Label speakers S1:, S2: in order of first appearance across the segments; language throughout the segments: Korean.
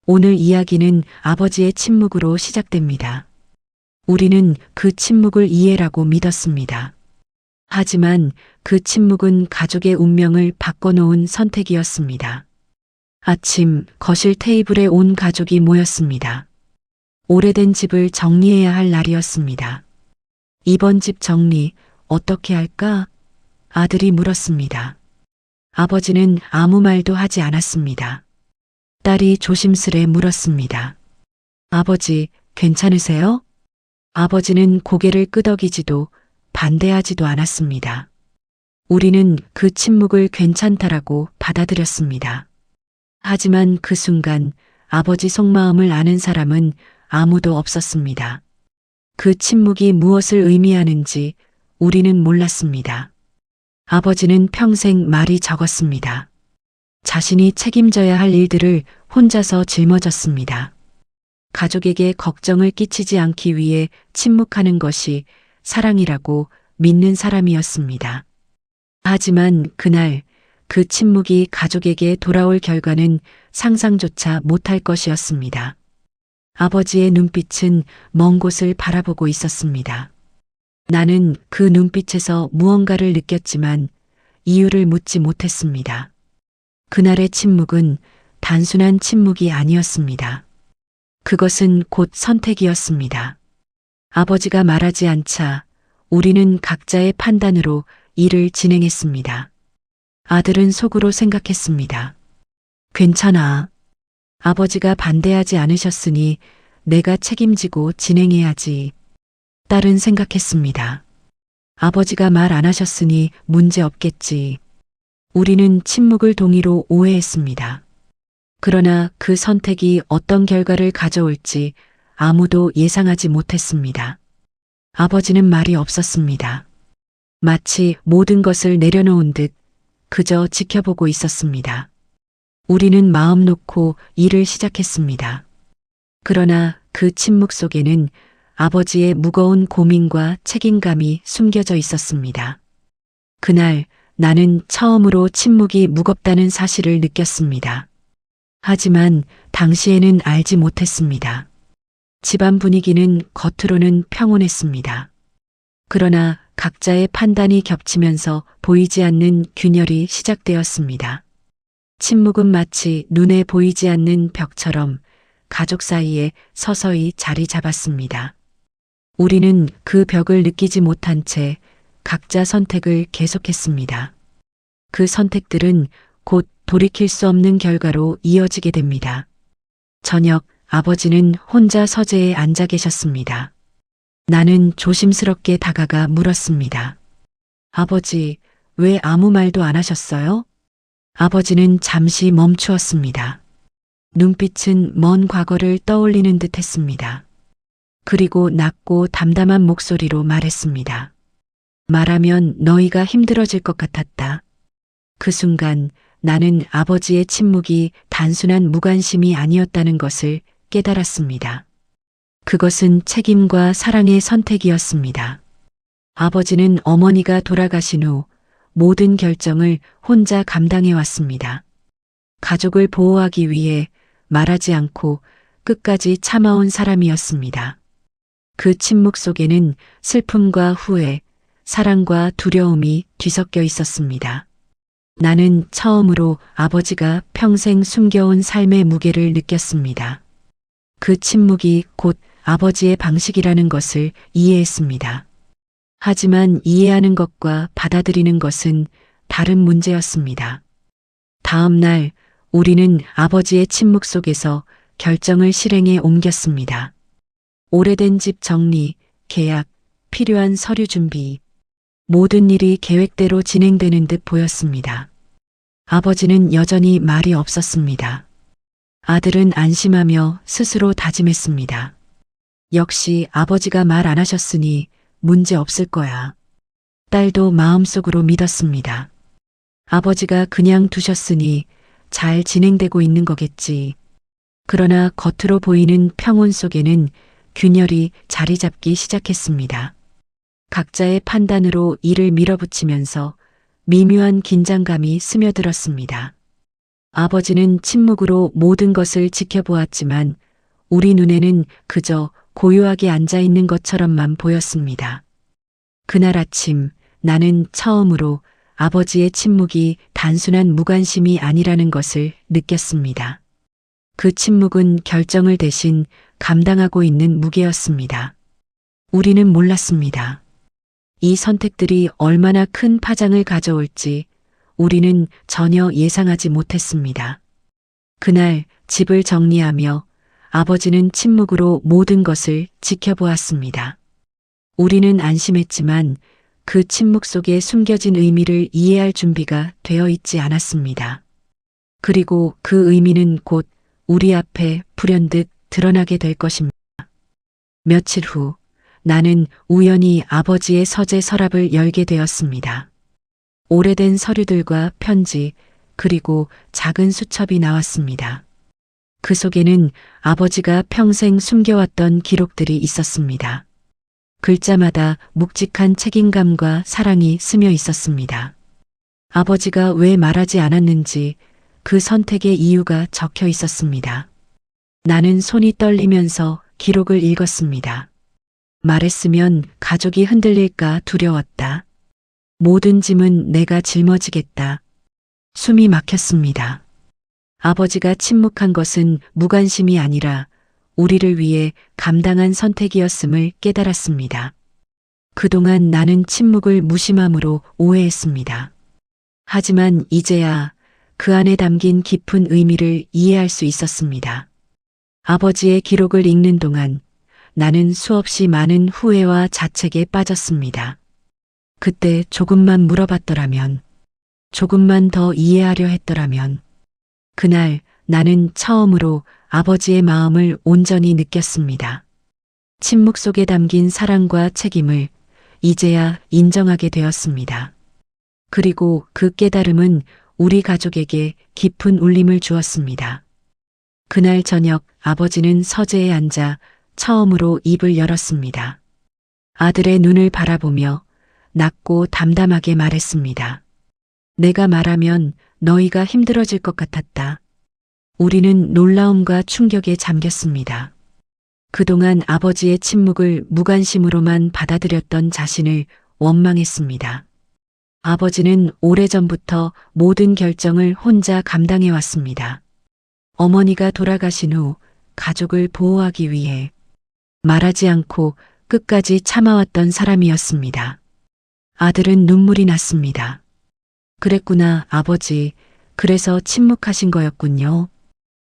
S1: 오늘 이야기는 아버지의 침묵으로 시작됩니다. 우리는 그 침묵을 이해라고 믿었습니다. 하지만 그 침묵은 가족의 운명을 바꿔놓은 선택이었습니다. 아침 거실 테이블에 온 가족이 모였습니다. 오래된 집을 정리해야 할 날이었습니다. 이번 집 정리 어떻게 할까? 아들이 물었습니다. 아버지는 아무 말도 하지 않았습니다. 딸이 조심스레 물었습니다. 아버지, 괜찮으세요? 아버지는 고개를 끄덕이지도 반대하지도 않았습니다. 우리는 그 침묵을 괜찮다라고 받아들였습니다. 하지만 그 순간 아버지 속마음을 아는 사람은 아무도 없었습니다. 그 침묵이 무엇을 의미하는지 우리는 몰랐습니다. 아버지는 평생 말이 적었습니다. 자신이 책임져야 할 일들을 혼자서 짊어졌습니다. 가족에게 걱정을 끼치지 않기 위해 침묵하는 것이 사랑이라고 믿는 사람이었습니다. 하지만 그날 그 침묵이 가족에게 돌아올 결과는 상상조차 못할 것이었습니다. 아버지의 눈빛은 먼 곳을 바라보고 있었습니다. 나는 그 눈빛에서 무언가를 느꼈지만 이유를 묻지 못했습니다. 그날의 침묵은 단순한 침묵이 아니었습니다. 그것은 곧 선택이었습니다. 아버지가 말하지 않자 우리는 각자의 판단으로 일을 진행했습니다. 아들은 속으로 생각했습니다. 괜찮아. 아버지가 반대하지 않으셨으니 내가 책임지고 진행해야지. 딸은 생각했습니다. 아버지가 말 안 하셨으니 문제 없겠지. 우리는 침묵을 동의로 오해했습니다. 그러나 그 선택이 어떤 결과를 가져올지 아무도 예상하지 못했습니다. 아버지는 말이 없었습니다. 마치 모든 것을 내려놓은 듯 그저 지켜보고 있었습니다. 우리는 마음 놓고 일을 시작했습니다. 그러나 그 침묵 속에는 아버지의 무거운 고민과 책임감이 숨겨져 있었습니다. 그날 나는 처음으로 침묵이 무겁다는 사실을 느꼈습니다. 하지만 당시에는 알지 못했습니다. 집안 분위기는 겉으로는 평온했습니다. 그러나 각자의 판단이 겹치면서 보이지 않는 균열이 시작되었습니다. 침묵은 마치 눈에 보이지 않는 벽처럼 가족 사이에 서서히 자리 잡았습니다. 우리는 그 벽을 느끼지 못한 채 각자 선택을 계속했습니다. 그 선택들은 곧 돌이킬 수 없는 결과로 이어지게 됩니다. 저녁 아버지는 혼자 서재에 앉아 계셨습니다. 나는 조심스럽게 다가가 물었습니다. 아버지, 왜 아무 말도 안 하셨어요? 아버지는 잠시 멈추었습니다. 눈빛은 먼 과거를 떠올리는 듯 했습니다. 그리고 낮고 담담한 목소리로 말했습니다. 말하면 너희가 힘들어질 것 같았다. 그 순간 나는 아버지의 침묵이 단순한 무관심이 아니었다는 것을 깨달았습니다. 그것은 책임과 사랑의 선택이었습니다. 아버지는 어머니가 돌아가신 후 모든 결정을 혼자 감당해 왔습니다. 가족을 보호하기 위해 말하지 않고 끝까지 참아온 사람이었습니다. 그 침묵 속에는 슬픔과 후회, 사랑과 두려움이 뒤섞여 있었습니다. 나는 처음으로 아버지가 평생 숨겨온 삶의 무게를 느꼈습니다. 그 침묵이 곧 아버지의 방식이라는 것을 이해했습니다. 하지만 이해하는 것과 받아들이는 것은 다른 문제였습니다. 다음 날 우리는 아버지의 침묵 속에서 결정을 실행에 옮겼습니다. 오래된 집 정리, 계약, 필요한 서류 준비, 모든 일이 계획대로 진행되는 듯 보였습니다. 아버지는 여전히 말이 없었습니다. 아들은 안심하며 스스로 다짐했습니다. 역시 아버지가 말 안 하셨으니 문제 없을 거야. 딸도 마음속으로 믿었습니다. 아버지가 그냥 두셨으니 잘 진행되고 있는 거겠지. 그러나 겉으로 보이는 평온 속에는 균열이 자리 잡기 시작했습니다. 각자의 판단으로 일을 밀어붙이면서 미묘한 긴장감이 스며들었습니다. 아버지는 침묵으로 모든 것을 지켜보았지만 우리 눈에는 그저 고요하게 앉아 있는 것처럼만 보였습니다. 그날 아침 나는 처음으로 아버지의 침묵이 단순한 무관심이 아니라는 것을 느꼈습니다. 그 침묵은 결정을 대신 감당하고 있는 무게였습니다. 우리는 몰랐습니다. 이 선택들이 얼마나 큰 파장을 가져올지 우리는 전혀 예상하지 못했습니다. 그날 집을 정리하며 아버지는 침묵으로 모든 것을 지켜보았습니다. 우리는 안심했지만 그 침묵 속에 숨겨진 의미를 이해할 준비가 되어 있지 않았습니다. 그리고 그 의미는 곧 우리 앞에 불현듯 드러나게 될 것입니다. 며칠 후 나는 우연히 아버지의 서재 서랍을 열게 되었습니다. 오래된 서류들과 편지 그리고 작은 수첩이 나왔습니다. 그 속에는 아버지가 평생 숨겨왔던 기록들이 있었습니다. 글자마다 묵직한 책임감과 사랑이 스며 있었습니다. 아버지가 왜 말하지 않았는지 그 선택의 이유가 적혀 있었습니다. 나는 손이 떨리면서 기록을 읽었습니다. 말했으면 가족이 흔들릴까 두려웠다. 모든 짐은 내가 짊어지겠다. 숨이 막혔습니다. 아버지가 침묵한 것은 무관심이 아니라 우리를 위해 감당한 선택이었음을 깨달았습니다. 그동안 나는 침묵을 무심함으로 오해했습니다. 하지만 이제야 그 안에 담긴 깊은 의미를 이해할 수 있었습니다. 아버지의 기록을 읽는 동안 나는 수없이 많은 후회와 자책에 빠졌습니다. 그때 조금만 물어봤더라면, 조금만 더 이해하려 했더라면, 그날 나는 처음으로 아버지의 마음을 온전히 느꼈습니다. 침묵 속에 담긴 사랑과 책임을 이제야 인정하게 되었습니다. 그리고 그 깨달음은 우리 가족에게 깊은 울림을 주었습니다. 그날 저녁 아버지는 서재에 앉아 처음으로 입을 열었습니다. 아들의 눈을 바라보며 낮고 담담하게 말했습니다. 내가 말하면 너희가 힘들어질 것 같았다. 우리는 놀라움과 충격에 잠겼습니다. 그동안 아버지의 침묵을 무관심으로만 받아들였던 자신을 원망했습니다. 아버지는 오래전부터 모든 결정을 혼자 감당해 왔습니다. 어머니가 돌아가신 후 가족을 보호하기 위해 말하지 않고 끝까지 참아왔던 사람이었습니다. 아들은 눈물이 났습니다. 그랬구나, 아버지. 그래서 침묵하신 거였군요.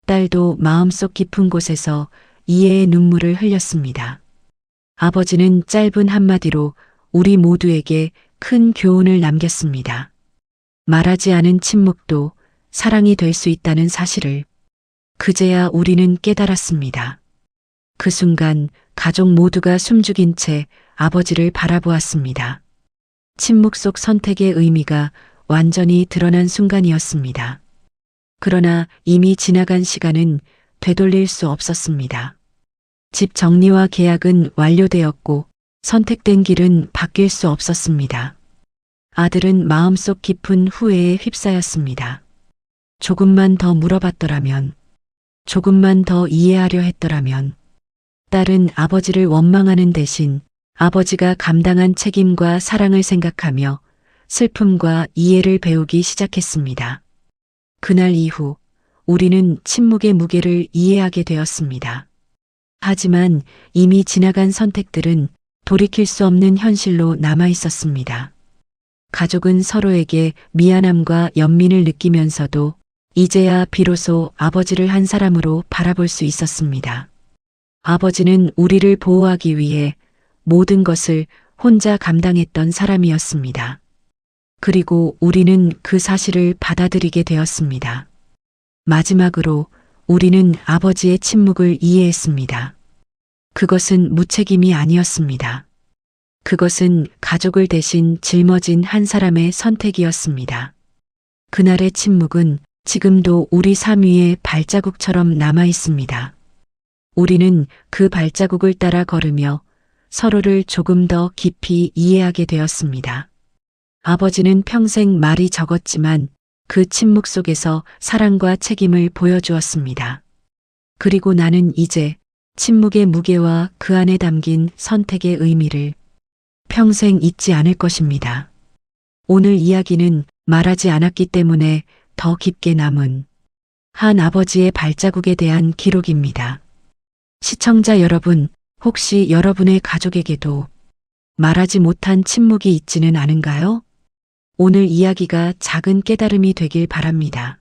S1: 딸도 마음속 깊은 곳에서 이해의 눈물을 흘렸습니다. 아버지는 짧은 한마디로 우리 모두에게 큰 교훈을 남겼습니다. 말하지 않은 침묵도 사랑이 될 수 있다는 사실을 그제야 우리는 깨달았습니다. 그 순간 가족 모두가 숨죽인 채 아버지를 바라보았습니다. 침묵 속 선택의 의미가 완전히 드러난 순간이었습니다. 그러나 이미 지나간 시간은 되돌릴 수 없었습니다. 집 정리와 계약은 완료되었고 선택된 길은 바뀔 수 없었습니다. 아들은 마음속 깊은 후회에 휩싸였습니다. 조금만 더 물어봤더라면, 조금만 더 이해하려 했더라면. 딸은 아버지를 원망하는 대신 아버지가 감당한 책임과 사랑을 생각하며 슬픔과 이해를 배우기 시작했습니다. 그날 이후 우리는 침묵의 무게를 이해하게 되었습니다. 하지만 이미 지나간 선택들은 돌이킬 수 없는 현실로 남아 있었습니다. 가족은 서로에게 미안함과 연민을 느끼면서도 이제야 비로소 아버지를 한 사람으로 바라볼 수 있었습니다. 아버지는 우리를 보호하기 위해 모든 것을 혼자 감당했던 사람이었습니다. 그리고 우리는 그 사실을 받아들이게 되었습니다. 마지막으로 우리는 아버지의 침묵을 이해했습니다. 그것은 무책임이 아니었습니다. 그것은 가족을 대신 짊어진 한 사람의 선택이었습니다. 그날의 침묵은 지금도 우리 삶 위에 발자국처럼 남아 있습니다. 우리는 그 발자국을 따라 걸으며 서로를 조금 더 깊이 이해하게 되었습니다. 아버지는 평생 말이 적었지만 그 침묵 속에서 사랑과 책임을 보여주었습니다. 그리고 나는 이제 침묵의 무게와 그 안에 담긴 선택의 의미를 평생 잊지 않을 것입니다. 오늘 이야기는 말하지 않았기 때문에 더 깊게 남은 한 아버지의 발자국에 대한 기록입니다. 시청자 여러분, 혹시 여러분의 가족에게도 말하지 못한 침묵이 있지는 않은가요? 오늘 이야기가 작은 깨달음이 되길 바랍니다.